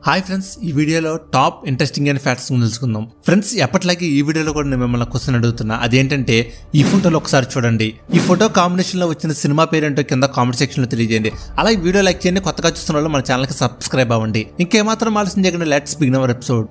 Hi friends, ఈ వీడియోలో top interesting and facts తెలుసుకుందాం. ఫ్రెండ్స్, ఎప్పటిలాగే ఈ వీడియోలో కూడా నేను మిమ్మల్ని క్వశ్చన్ అడుగుతున్నా. అదేంటంటే ఈ ఫోటోలో ఒకసారి చూడండి. ఈ ఫోటో కాంబినేషన్ లో వచ్చిన సినిమా పేరేంటో కింద కామెంట్ సెక్షన్ లో తెలియజేయండి. అలాగే వీడియో లైక్ చేయండి. కొత్తగా చూస్తున్న వాళ్ళు మన ఛానల్ కి సబ్స్క్రైబ్ అవ్వండి. ఇంకేమాత్రం ఆలస్యం చేయకుండా లెట్స్ బిగిన్ అవర్ ఎపిసోడ్.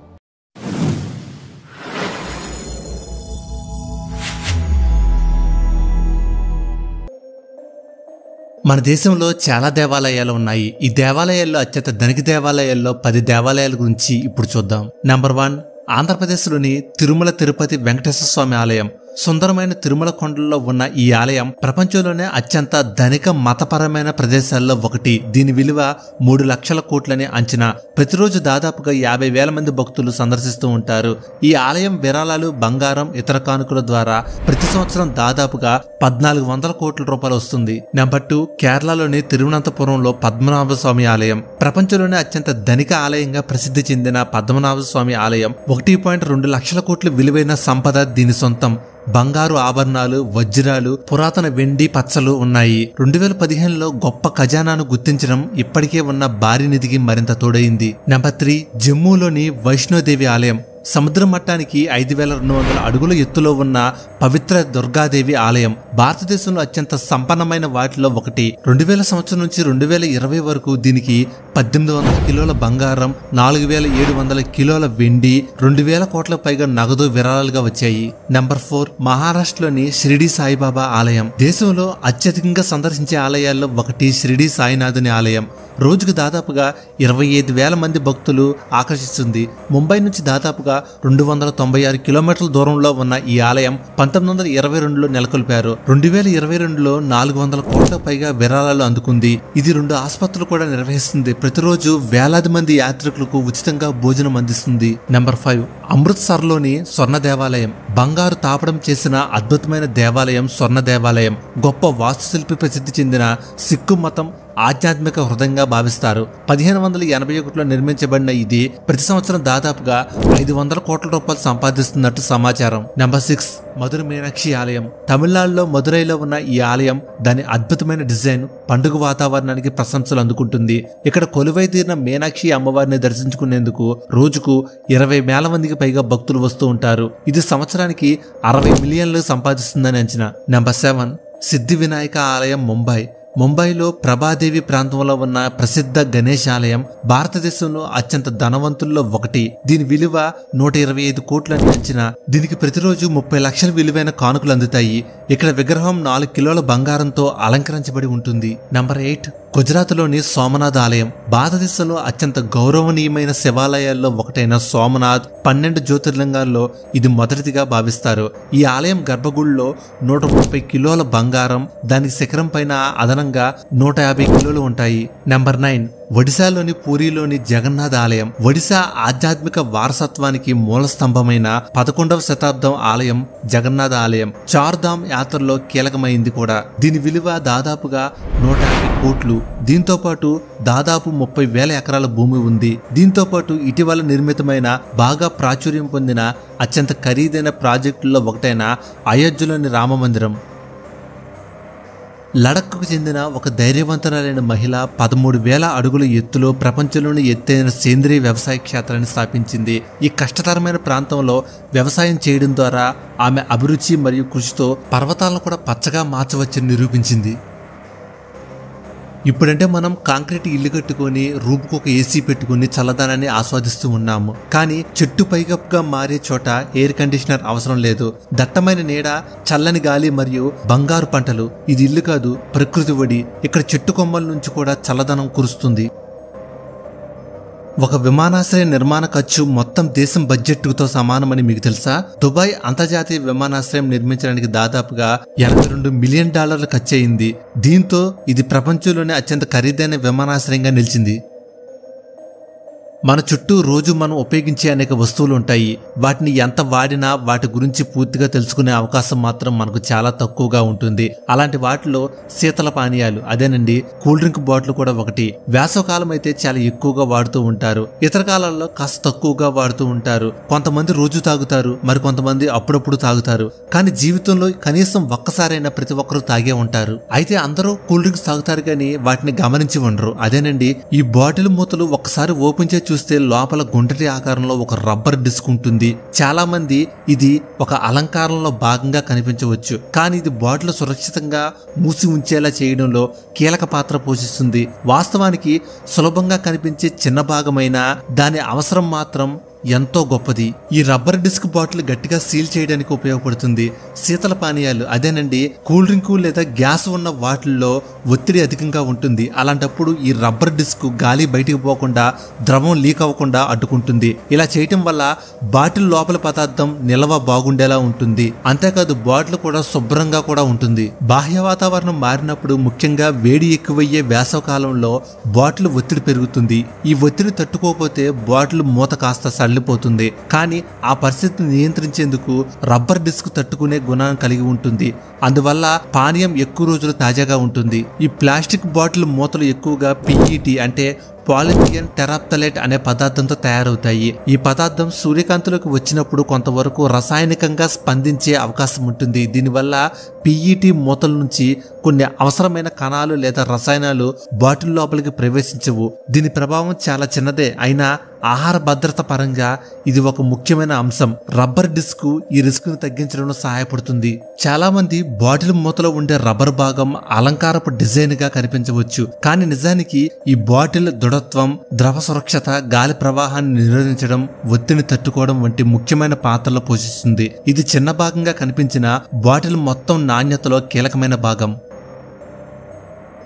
మన దేశంలో చాలా దేవాలయాలు ఉన్నాయి. ఈ దేవాలయాల్లో అత్యంత ధనిక దేవాలయాల్లో 10 దేవాలయాల గురించి ఇప్పుడు చూద్దాం. నెంబర్ 1, ఆంధ్రప్రదేశ్లోని తిరుమల తిరుపతి వెంకటేశ్వర స్వామి ఆలయం. సుందరమైన తిరుమల కొండల్లో ఉన్న ఈ ఆలయం ప్రపంచంలోనే అత్యంత ధనిక మతపరమైన ప్రదేశాల్లో ఒకటి. దీని విలువ 3 లక్షల కోట్లని అంచనా. ప్రతిరోజు దాదాపుగా 50,000 మంది భక్తులు సందర్శిస్తూ ఉంటారు. ఈ ఆలయం విరాళాలు, బంగారం, ఇతర కానుకల ద్వారా ప్రతి సంవత్సరం దాదాపుగా 1,400 కోట్ల రూపాయలు వస్తుంది. నెంబర్ 2, కేరళలోని తిరువనంతపురంలో పద్మనాభ స్వామి ఆలయం. ప్రపంచంలోనే అత్యంత ధనిక ఆలయంగా ప్రసిద్ధి చెందిన పద్మనాభ స్వామి ఆలయం 1.2 లక్షల కోట్ల విలువైన సంపద దీని సొంతం. బంగారు ఆభరణాలు, వజ్రాలు, పురాతన వెండి పచ్చలు ఉన్నాయి. 2015లో గొప్ప ఖజానాను గుర్తించడం ఇప్పటికే ఉన్న భారీ నిధికి మరింత తోడైంది. నెంబర్ 3, జమ్మూలోని వైష్ణోదేవి ఆలయం. సముద్ర మట్టానికి 5,200 అడుగుల ఎత్తులో ఉన్న పవిత్ర దుర్గాదేవి ఆలయం భారతదేశంలో అత్యంత సంపన్నమైన వాటిలో ఒకటి. 2000 సంవత్సరం నుంచి 2020 వరకు దీనికి 1,800 కిలోల బంగారం, 4,700 కిలోల వెండి, 2,000 కోట్ల పైగా నగదు విరాళాలుగా వచ్చాయి. నెంబర్ 4, మహారాష్ట్రలోని షిరిడి సాయిబాబా ఆలయం. దేశంలో అత్యధికంగా సందర్శించే ఆలయాల్లో ఒకటి షిరిడి సాయినాథుని ఆలయం. రోజుకు దాదాపుగా 25,000 మంది భక్తులు ఆకర్షిస్తుంది. ముంబై నుంచి దాదాపుగా 296 కిలోమీటర్ల దూరంలో ఉన్న ఈ ఆలయం 1922లో నెలకొల్పారు. 2022లో 400 కోట్ల పైగా విరాళాలు అందుకుంది. ఇది 2 ఆసుపత్రులు కూడా నిర్వహిస్తుంది. ప్రతిరోజు వేలాది మంది యాత్రికులకు ఉచితంగా భోజనం అందిస్తుంది. నెంబర్ 5, అమృత్సర్లోని స్వర్ణ దేవాలయం. బంగారు తాపడం చేసిన అద్భుతమైన దేవాలయం స్వర్ణ దేవాలయం. గొప్ప వాస్తుశిల్పి ప్రసిద్ధి చెందిన సిక్కు మతం ఆధ్యాత్మిక హృదయంగా భావిస్తారు. 1581లో నిర్మించబడిన ఇది ప్రతి సంవత్సరం దాదాపుగా 500 కోట్ల రూపాయలు సంపాదిస్తున్నట్టు సమాచారం. నెంబర్ 6, మధుర మీనాక్షి ఆలయం. తమిళనాడులో మధురైలో ఉన్న ఈ ఆలయం దాని అద్భుతమైన డిజైన్, పండుగ వాతావరణానికి ప్రశంసలు అందుకుంటుంది. ఇక్కడ కొలువై తీరిన మీనాక్షి అమ్మవారిని దర్శించుకునేందుకు రోజుకు 20,000 మందికి పైగా భక్తులు వస్తూ ఉంటారు. ఇది సంవత్సరానికి 60 మిలియన్లు సంపాదిస్తుందని అంచనా. నెంబర్ 7, సిద్ధి వినాయక ఆలయం ముంబై. ముంబైలో ప్రభాదేవి ప్రాంతంలో ఉన్న ప్రసిద్ధ గణేష్ ఆలయం భారతదేశంలో అత్యంత ధనవంతుల్లో ఒకటి. దీని విలువ 125 కోట్లని అంచనా. దీనికి ప్రతిరోజు 30 లక్షల విలువైన కానుకలు అందుతాయి. ఇక్కడ విగ్రహం 4 కిలోల బంగారంతో అలంకరించబడి ఉంటుంది. నంబర్ 8, గుజరాత్లోని సోమనాథ్ ఆలయం. భారతదేశంలో అత్యంత గౌరవనీయమైన శివాలయాల్లో ఒకటైన సోమనాథ్ 12 జ్యోతిర్లింగాల్లో ఇది మొదటిదిగా భావిస్తారు. ఈ ఆలయం గర్భగుడిలో 130 కిలోల బంగారం, దానికి శిఖరం పైన అదనంగా 150 కిలోలు ఉంటాయి. నెంబర్ 9, ఒడిశాలోని పూరిలోని జగన్నాథ్ ఆలయం. ఒడిశా ఆధ్యాత్మిక వారసత్వానికి మూల స్తంభమైన 11వ శతాబ్దం ఆలయం జగన్నాథ్ ఆలయం చార్ధామ్ యాత్రలో కీలకమైంది కూడా. దీని విలువ దాదాపుగా 150 కోట్లు. దీంతో పాటు దాదాపు 30,000 ఎకరాల భూమి ఉంది. దీంతో పాటు ఇటీవల నిర్మితమైన బాగా ప్రాచుర్యం పొందిన అత్యంత ఖరీదైన ప్రాజెక్టుల్లో ఒకటైన అయోధ్యలోని రామ మందిరం. లడఖ్కు చెందిన ఒక ధైర్యవంతురాలైన మహిళ 13,000 అడుగుల ఎత్తులో ప్రపంచంలోని ఎత్తైన సేంద్రీయ వ్యవసాయ క్షేత్రాన్ని స్థాపించింది. ఈ కష్టతరమైన ప్రాంతంలో వ్యవసాయం చేయడం ద్వారా ఆమె అభిరుచి మరియు కృషితో పర్వతాలను కూడా పచ్చగా మార్చవచ్చని నిరూపించింది. ఇప్పుడంటే మనం కాంక్రీట్ ఇల్లు కట్టుకొని రూపుకు ఒక ఏసీ పెట్టుకుని చల్లదనాన్ని ఆస్వాదిస్తూ ఉన్నాము. కానీ చెట్టు పైకప్పుగా మారే చోట ఎయిర్ కండిషనర్ అవసరం లేదు. దట్టమైన నీడ, చల్లని గాలి మరియు బంగారు పంటలు. ఇది ఇల్లు కాదు, ప్రకృతి ఒడి. ఇక్కడ చెట్టు కొమ్మల నుంచి కూడా చల్లదనం కురుస్తుంది. ఒక విమానాశ్రయ నిర్మాణ ఖర్చు మొత్తం దేశం బడ్జెట్తో సమానమని మీకు తెలుసా? దుబాయ్ అంతర్జాతీయ విమానాశ్రయం నిర్మించడానికి దాదాపుగా $82 మిలియన్ ఖర్చు అయింది. దీంతో ఇది ప్రపంచంలోనే అత్యంత ఖరీదైన విమానాశ్రయంగా నిలిచింది. మన చుట్టూ రోజు మనం ఉపయోగించే అనేక వస్తువులు ఉంటాయి. వాటిని ఎంత వాడినా వాటి గురించి పూర్తిగా తెలుసుకునే అవకాశం మాత్రం మనకు చాలా తక్కువగా ఉంటుంది. అలాంటి వాటిలో శీతల పానీయాలు, అదేనండి కూల్ డ్రింక్ బాటిల్ కూడా ఒకటి. వేసవకాలం అయితే చాలా ఎక్కువగా వాడుతూ ఉంటారు. ఇతర కాలాల్లో కాస్త తక్కువగా వాడుతూ ఉంటారు. కొంతమంది రోజు తాగుతారు, మరి కొంతమంది అప్పుడప్పుడు తాగుతారు. కానీ జీవితంలో కనీసం ఒక్కసారైనా ప్రతి ఒక్కరూ తాగే ఉంటారు. అయితే అందరూ కూల్ డ్రింక్స్ తాగుతారు కానీ వాటిని గమనించి ఉండరు. అదేనండి ఈ బాటిల్ మూతలు ఒక్కసారి ఓపెన్ చేసి చూస్తే లోపల గుండ్రటి ఆకారంలో ఒక రబ్బర్ డిస్క్ ఉంటుంది. చాలా మంది ఇది ఒక అలంకారంలో భాగంగా కనిపించవచ్చు, కానీ ఇది బాటిల్ సురక్షితంగా మూసి ఉంచేలా చేయడంలో కీలక పాత్ర పోషిస్తుంది. వాస్తవానికి సులభంగా కనిపించే చిన్న భాగమైన దాని అవసరం మాత్రం ఎంతో గొప్పది. ఈ రబ్బర్ డిస్క్ బాటిల్ గట్టిగా సీల్ చేయడానికి ఉపయోగపడుతుంది. శీతల పానీయాలు, అదేనండి కూల్ డ్రింక్ లేదా గ్యాస్ ఉన్న వాటిల్లో ఒత్తిడి అధికంగా ఉంటుంది. అలాంటప్పుడు ఈ రబ్బర్ డిస్క్ గాలి బయటికి పోకుండా, ద్రవం లీక్ అవ్వకుండా అడ్డుకుంటుంది. ఇలా చేయటం వల్ల బాటిల్ లోపల పదార్థం నిల్వ బాగుండేలా ఉంటుంది. అంతేకాదు బాటిల్ కూడా శుభ్రంగా కూడా ఉంటుంది. బాహ్య వాతావరణం మారినప్పుడు, ముఖ్యంగా వేడి ఎక్కువయ్యే వేసవ కాలంలో బాటిల్ ఒత్తిడి పెరుగుతుంది. ఈ ఒత్తిడి తట్టుకోకపోతే బాటిల్ మూత కాస్త సడలిపోతుంది. కానీ ఆ పరిస్థితిని నియంత్రించేందుకు రబ్బర్ డిస్క్ తట్టుకునే గుణాన్ని కలిగి ఉంటుంది. అందువల్ల పానీయం ఎక్కువ రోజులు తాజాగా ఉంటుంది. ఈ ప్లాస్టిక్ బాటిల్ మూతలు ఎక్కువగా PET అంటే పాలిథిలిన్ టెరాప్థలేట్ అనే పదార్థంతో తయారవుతాయి. ఈ పదార్థం సూర్యకాంతిలోకి వచ్చినప్పుడు కొంతవరకు రసాయనికంగా స్పందించే అవకాశం ఉంటుంది. దీనివల్ల PET మూతల నుంచి కొన్ని అవసరమైన కణాలు లేదా రసాయనాలు బాటిల్ లోపలికి ప్రవేశించవు. దీని ప్రభావం చాలా చిన్నదే, అయినా ఆహార భద్రత పరంగా ఇది ఒక ముఖ్యమైన అంశం. రబ్బర్ డిస్క్ ఈ రిస్క్ ను తగ్గించడంలో సహాయపడుతుంది. చాలా మంది బాటిల్ మూతలో ఉండే రబ్బర్ భాగం అలంకారపు డిజైన్ గా కనిపించవచ్చు, కానీ నిజానికి ఈ బాటిల్ దృఢత్వం, ద్రవ సురక్షత, గాలి ప్రవాహాన్ని నిరోధించడం, ఒత్తిడిని తట్టుకోవడం వంటి ముఖ్యమైన పాత్రలు పోషిస్తుంది. ఇది చిన్న భాగంగా కనిపించిన బాటిల్ మొత్తం నాణ్యతలో కీలకమైన భాగం.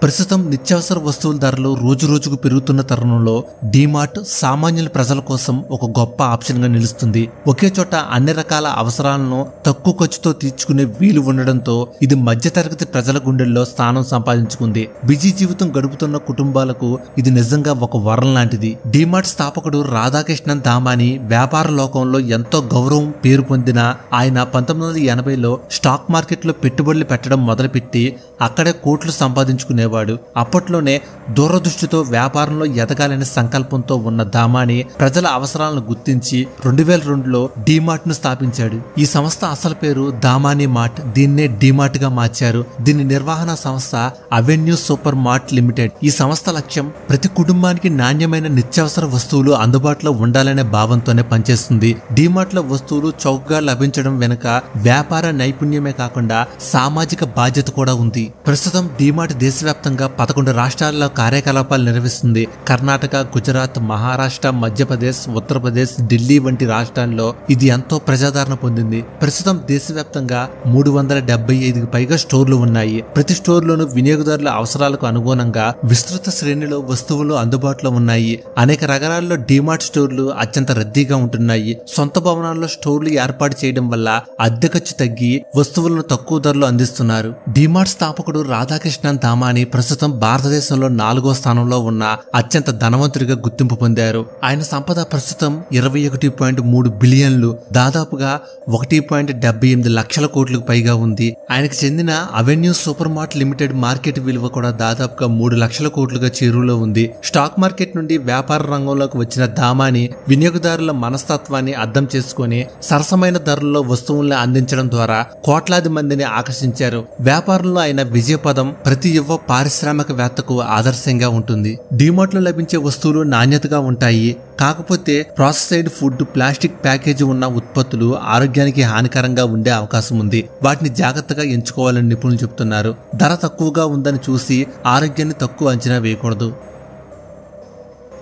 ప్రస్తుతం నిత్యావసర వస్తువుల ధరలు రోజు రోజుకు పెరుగుతున్న తరుణంలో డీమార్ట్ సామాన్యుల ప్రజల కోసం ఒక గొప్ప ఆప్షన్ గా నిలుస్తుంది. ఒకే చోట అన్ని రకాల అవసరాలను తక్కువ ఖర్చుతో తీర్చుకునే వీలు ఉండడంతో ఇది మధ్యతరగతి ప్రజల గుండెల్లో స్థానం సంపాదించుకుంది. బిజీ జీవితం గడుపుతున్న కుటుంబాలకు ఇది నిజంగా ఒక వరం లాంటిది. డీమార్ట్ స్థాపకుడు రాధాకృష్ణన్ దామాని వ్యాపార లోకంలో ఎంతో గౌరవం పేరు పొందిన ఆయన 1980లో స్టాక్ మార్కెట్లో పెట్టుబడులు పెట్టడం మొదలుపెట్టి అక్కడే కోట్లు సంపాదించుకునే అప్పట్లోనే దూరదృష్టితో వ్యాపారంలో ఎదగాలనే సంకల్పంతో ఉన్న దామాని ప్రజల అవసరాలను గుర్తించి 2002లో డీమార్ట్ ను స్థాపించాడు. ఈ సంస్థ అసలు పేరు దామాని మార్ట్, దీన్నే డీమార్ట్ గా మార్చారు. దీని నిర్వహణ సంస్థ అవెన్యూ సూపర్ మార్ట్ లిమిటెడ్. ఈ సంస్థ లక్ష్యం ప్రతి కుటుంబానికి నాణ్యమైన నిత్యావసర వస్తువులు అందుబాటులో ఉండాలనే భావంతోనే పనిచేస్తుంది. డీమార్ట్ లో వస్తువులు చౌకగా లభించడం వెనుక వ్యాపార నైపుణ్యమే కాకుండా సామాజిక బాధ్యత కూడా ఉంది. ప్రస్తుతం డీమార్ట్ దేశవ్యాప్తంగా 11 రాష్ట్రాల్లో కార్యకలాపాలు నిర్వహిస్తుంది. కర్ణాటక, గుజరాత్, మహారాష్ట్ర, మధ్యప్రదేశ్, ఉత్తరప్రదేశ్, ఢిల్లీ వంటి రాష్ట్రాల్లో ఇది ఎంతో ప్రజాదరణ పొందింది. ప్రస్తుతం దేశవ్యాప్తంగా 375కి పైగా స్టోర్లు ఉన్నాయి. ప్రతి స్టోర్లోనూ వినియోగదారుల అవసరాలకు అనుగుణంగా విస్తృత శ్రేణిలో వస్తువులు అందుబాటులో ఉన్నాయి. అనేక నగరాల్లో డీమార్ట్ స్టోర్లు అత్యంత రద్దీగా ఉంటున్నాయి. సొంత భవనాల్లో స్టోర్లు ఏర్పాటు చేయడం వల్ల అద్దె ఖర్చు తగ్గి వస్తువులను తక్కువ ధరలో అందిస్తున్నారు. డీమార్ట్ స్థాపకుడు రాధాకృష్ణన్ దామాని ప్రస్తుతం భారతదేశంలో 4వ స్థానంలో ఉన్న అత్యంత ధనవంతుడిగా గుర్తింపు పొందారు. ఆయన సంపద ప్రస్తుతం 21.3 బిలియన్లు, దాదాపుగా 1.78 లక్షల కోట్లకు పైగా ఉంది. ఆయనకు చెందిన avenue super mart limited market విలువ కూడా దాదాపుగా 3 లక్షల కోట్లుగా చేరువలో ఉంది. స్టాక్ మార్కెట్ నుండి వ్యాపార రంగంలోకి వచ్చిన దామాని వినియోగదారుల మనస్తత్వాన్ని అర్థం చేసుకుని సరసమైన ధరల్లో వస్తువుల్ని అందించడం ద్వారా కోట్లాది మందిని ఆకర్షించారు. వ్యాపారంలో ఆయన విజయపదం ప్రతి యువ పారిశ్రామికవేత్తకు ఆదర్శంగా ఉంటుంది. డీమార్ట్ లో లభించే వస్తువులు నాణ్యతగా ఉంటాయి, కాకపోతే ప్రాసెస్డ్ ఫుడ్, ప్లాస్టిక్ ప్యాకేజీ ఉన్న ఉత్పత్తులు ఆరోగ్యానికి హానికరంగా ఉండే అవకాశం ఉంది. వాటిని జాగ్రత్తగా ఎంచుకోవాలని నిపుణులు చెబుతున్నారు. ధర తక్కువగా ఉందని చూసి ఆరోగ్యాన్ని తక్కువ అంచనా వేయకూడదు.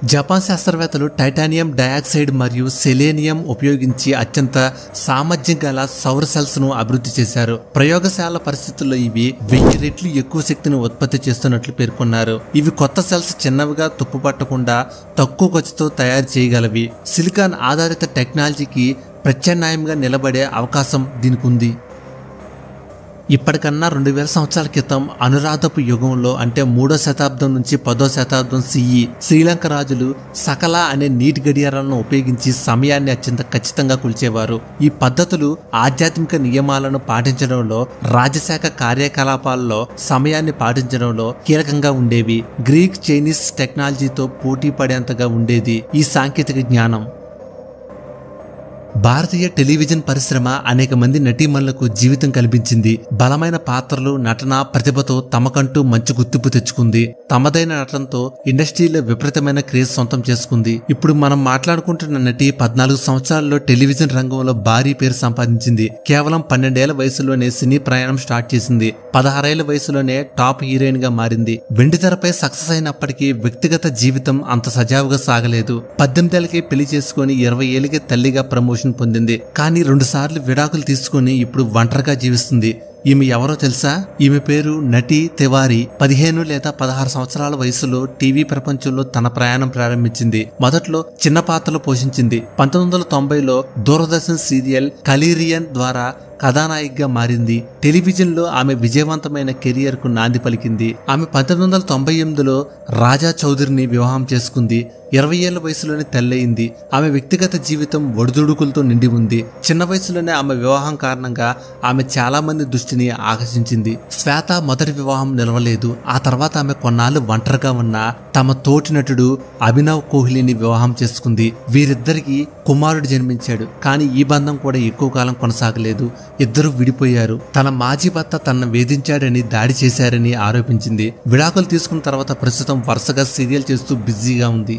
జపాన్ శాస్త్రవేత్తలు టైటానియం డయాక్సైడ్ మరియు సెలేనియం ఉపయోగించి అత్యంత సామర్థ్యం గల సౌర సెల్స్ ను అభివృద్ధి చేశారు. ప్రయోగశాల పరిస్థితుల్లో ఇవి 1000 రెట్లు ఎక్కువ శక్తిని ఉత్పత్తి చేస్తున్నట్లు పేర్కొన్నారు. ఇవి కొత్త సెల్స్ చిన్నవిగా తుప్పుపట్టకుండా తక్కువ ఖర్చుతో తయారు చేయగలవి. సిలికాన్ ఆధారిత టెక్నాలజీకి ప్రత్యామ్నాయంగా నిలబడే అవకాశం దీనికి ఉంది. ఇప్పటికన్నా 2000 సంవత్సరాల క్రితం అనురాధపు యుగంలో అంటే 3వ శతాబ్దం నుంచి 10వ శతాబ్దం CE శ్రీలంక రాజులు సకల అనే నీటి గడియారాలను ఉపయోగించి సమయాన్ని అత్యంత ఖచ్చితంగా కొలిచేవారు. ఈ పద్ధతులు ఆధ్యాత్మిక నియమాలను పాటించడంలో, రాజశాఖ కార్యకలాపాల్లో సమయాన్ని పాటించడంలో కీలకంగా ఉండేవి. గ్రీక్, చైనీస్ టెక్నాలజీతో పోటీ పడేంతగా ఉండేది ఈ సాంకేతిక జ్ఞానం. భారతీయ టెలివిజన్ పరిశ్రమ అనేక మంది నటీమణులకు జీవితం కల్పించింది. బలమైన పాత్రలు, నటన, ప్రతిభతో తమకంటూ మంచి గుర్తింపు తెచ్చుకుంది. తమదైన నటనతో ఇండస్ట్రీలో విపరీతమైన క్రేజ్ సొంతం చేసుకుంది. ఇప్పుడు మనం మాట్లాడుకుంటున్న నటి 14 సంవత్సరాల్లో టెలివిజన్ రంగంలో భారీ పేరు సంపాదించింది. కేవలం 12 ఏళ్ల వయసులోనే సినీ ప్రయాణం స్టార్ట్ చేసింది. 16 ఏళ్ల వయసులోనే టాప్ హీరోయిన్ గా మారింది. వెండితెరపై సక్సెస్ అయినప్పటికీ వ్యక్తిగత జీవితం అంత సజావుగా సాగలేదు. 18 ఏళ్ళకి పెళ్లి చేసుకుని 20 ఏళ్ళకి తల్లిగా ప్రమోషన్ పొందింది. కానీ 2 సార్లు విడాకులు తీసుకుని ఇప్పుడు ఒంటరిగా జీవిస్తుంది. ఈమె ఎవరో తెలుసా? ఈమె పేరు నటి తివారీ. 15 లేదా 16 సంవత్సరాల వయసులో టీవీ ప్రపంచంలో తన ప్రయాణం ప్రారంభించింది. మొదట్లో చిన్న పాత్రలు పోషించింది. 1990లో దూరదర్శన్ సీరియల్ కలీరియన్ ద్వారా కథానాయికగా మారింది. టెలివిజన్లో ఆమె విజయవంతమైన కెరియర్ కు నాంది పలికింది. ఆమె 1998లో రాజా చౌదరిని వివాహం చేసుకుంది. 20 ఏళ్ల వయసులోనే తల్లయింది. ఆమె వ్యక్తిగత జీవితం ఒడిదుడుకులతో నిండి ఉంది. చిన్న వయసులోనే ఆమె వివాహం కారణంగా ఆమె చాలా మంది దృష్టిని ఆకర్షించింది. శ్వేత మొదటి వివాహం నిలవలేదు. ఆ తర్వాత ఆమె కొన్నాళ్ళు ఒంటరిగా ఉన్న తమ తోటి నటుడు అభినవ్ కోహ్లీని వివాహం చేసుకుంది. వీరిద్దరికి కుమారుడు జన్మించాడు. కానీ ఈ బంధం కూడా ఎక్కువ కాలం కొనసాగలేదు. ఇద్దరు విడిపోయారు. తన మాజీ భర్త తనను వేధించాడని, దాడి చేశారని ఆరోపించింది. విడాకులు తీసుకున్న తర్వాత ప్రస్తుతం వరుసగా సీరియల్ చేస్తూ బిజీగా ఉంది.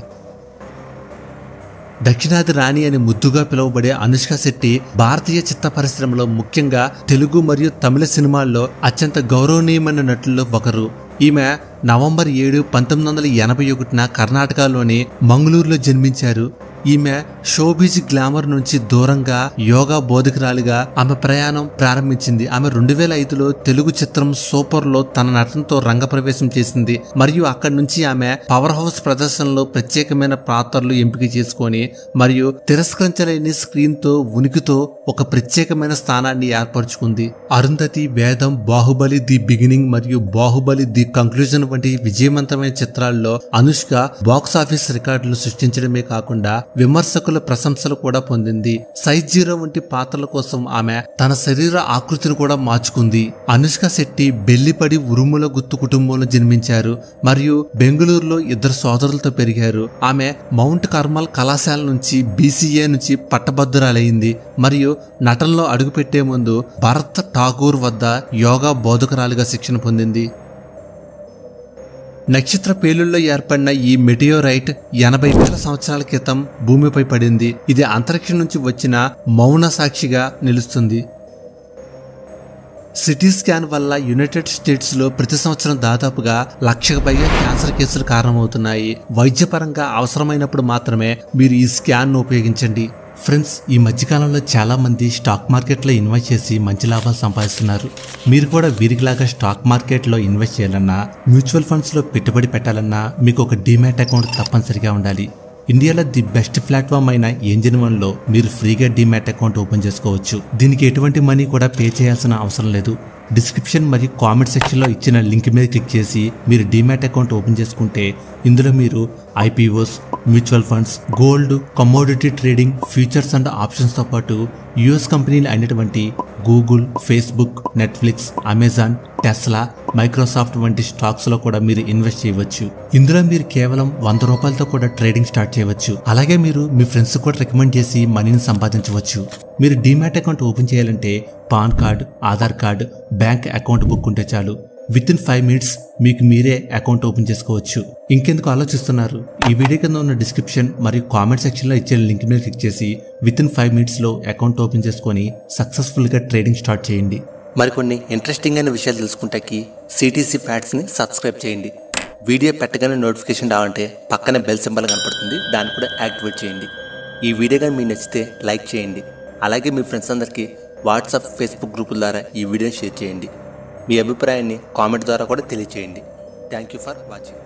దక్షిణాది రాణి అని ముద్దుగా పిలువబడే అనుష్క శెట్టి భారతీయ చిత్ర పరిశ్రమలో ముఖ్యంగా తెలుగు మరియు తమిళ సినిమాల్లో అత్యంత గౌరవనీయమైన నటుల్లో ఒకరు. ఈమె నవంబర్ 7, 1981 కర్ణాటకలోని మంగళూరులో జన్మించారు. ఈమె షోబిజ్ గ్లామర్ నుంచి దూరంగా యోగా బోధకురాలిగా ఆమె ప్రయాణం ప్రారంభించింది. ఆమె 2005లో తెలుగు చిత్రం సూపర్ లో తన నటనతో రంగప్రవేశం చేసింది. మరియు అక్కడి నుంచి ఆమె పవర్ హౌస్ ప్రదర్శనలో ప్రత్యేకమైన పాత్రలు ఎంపిక చేసుకొని మరియు తిరస్కరించలేని స్క్రీన్ తో ఉనికితో ఒక ప్రత్యేకమైన స్థానాన్ని ఏర్పరచుకుంది. అరుంధతి, వేదం, బాహుబలి ది బిగినింగ్ మరియు బాహుబలి ది కంక్లూజన్ వంటి విజయవంతమైన చిత్రాల్లో అనుష్క బాక్సాఫీస్ రికార్డులు సృష్టించడమే కాకుండా విమర్శకుల ప్రశంసలు కూడా పొందింది. సైజ్ 0 వంటి పాత్రల కోసం ఆమె తన శరీర ఆకృతిని కూడా మార్చుకుంది. అనుష్క శెట్టి బెల్లిపడి ఉరుముల గుత్తు కుటుంబంలో జన్మించారు మరియు బెంగళూరులో 2 సోదరులతో పెరిగారు. ఆమె మౌంట్ కార్మల్ కళాశాల నుంచి BCA నుంచి పట్టభద్రురాలైంది మరియు నటనలో అడుగుపెట్టే ముందు భరత్ ఠాగూర్ వద్ద యోగా బోధకురాలిగా శిక్షణ పొందింది. నక్షత్ర పేలుల్లో ఏర్పడిన ఈ మెటియోరైట్ 80,000 సంవత్సరాల క్రితం భూమిపై పడింది. ఇది అంతరిక్షం నుంచి వచ్చిన మౌన సాక్షిగా నిలుస్తుంది. సిటీ స్కాన్ వల్ల యునైటెడ్ స్టేట్స్ లో ప్రతి సంవత్సరం దాదాపుగా 1,00,000 పైగా క్యాన్సర్ కేసులు కారణమవుతున్నాయి. వైద్యపరంగా అవసరమైనప్పుడు మాత్రమే మీరు ఈ స్కాన్ ను ఉపయోగించండి. ఫ్రెండ్స్, ఈ మధ్యకాలంలో చాలా మంది స్టాక్ మార్కెట్లో ఇన్వెస్ట్ చేసి మంచి లాభాలు సంపాదిస్తున్నారు. మీరు కూడా వీరికిలాగా స్టాక్ మార్కెట్లో ఇన్వెస్ట్ చేయాలన్నా, మ్యూచువల్ ఫండ్స్లో పెట్టుబడి పెట్టాలన్నా మీకు ఒక డీమ్యాట్ అకౌంట్ తప్పనిసరిగా ఉండాలి. ఇండియాలో ది బెస్ట్ ప్లాట్ఫామ్ అయిన ఏంజల్ వన్లో మీరు ఫ్రీగా డీమ్యాట్ అకౌంట్ ఓపెన్ చేసుకోవచ్చు. దీనికి ఎటువంటి మనీ కూడా పే చేయాల్సిన అవసరం లేదు. డిస్క్రిప్షన్ మరియు కామెంట్ సెక్షన్లో ఇచ్చిన లింక్ మీద క్లిక్ చేసి మీరు డీమ్యాట్ అకౌంట్ ఓపెన్ చేసుకుంటే ఇందులో మీరు IPOs, mutual funds, gold, commodity trading, futures and ఆప్షన్స్తో పాటు US కంపెనీలు అయినటువంటి Google, Facebook, Netflix, Amazon, Tesla, Microsoft వంటి స్టాక్స్లో కూడా మీరు ఇన్వెస్ట్ చేయవచ్చు. ఇందులో మీరు కేవలం 100 రూపాయలతో కూడా ట్రేడింగ్ స్టార్ట్ చేయవచ్చు. అలాగే మీరు మీ ఫ్రెండ్స్ కూడా రికమెండ్ చేసి మనీని సంపాదించవచ్చు. మీరు డీమ్యాట్ అకౌంట్ ఓపెన్ చేయాలంటే pan card, Aadhaar card, bank account book ఉంటే చాలు. వితిన్ 5 minutes మీకు మీరే అకౌంట్ ఓపెన్ చేసుకోవచ్చు. ఇంకెందుకు ఆలోచిస్తున్నారు? ఈ వీడియో కింద ఉన్న డిస్క్రిప్షన్ మరియు కామెంట్ సెక్షన్లో ఇచ్చే లింక్ మీద క్లిక్ చేసి వితిన్ 5 minutesలో అకౌంట్ ఓపెన్ చేసుకొని సక్సెస్ఫుల్గా ట్రేడింగ్ స్టార్ట్ చేయండి. మరికొన్ని ఇంట్రెస్టింగ్ అయిన విషయాలు తెలుసుకుంటాకి CTC ఫ్యాక్ట్స్ని సబ్స్క్రైబ్ చేయండి. వీడియో పెట్టగానే నోటిఫికేషన్ రావాలంటే పక్కనే బెల్ సింబల్ కనపడుతుంది, దాన్ని కూడా యాక్టివేట్ చేయండి. ఈ వీడియో కానీ మీకు నచ్చితే లైక్ చేయండి. అలాగే మీ ఫ్రెండ్స్ అందరికీ వాట్సాప్, ఫేస్బుక్ గ్రూపుల ద్వారా ఈ వీడియోని షేర్ చేయండి. మీ అభిప్రాయాన్ని కామెంట్ ద్వారా కూడా తెలియజేయండి. Thank you for watching.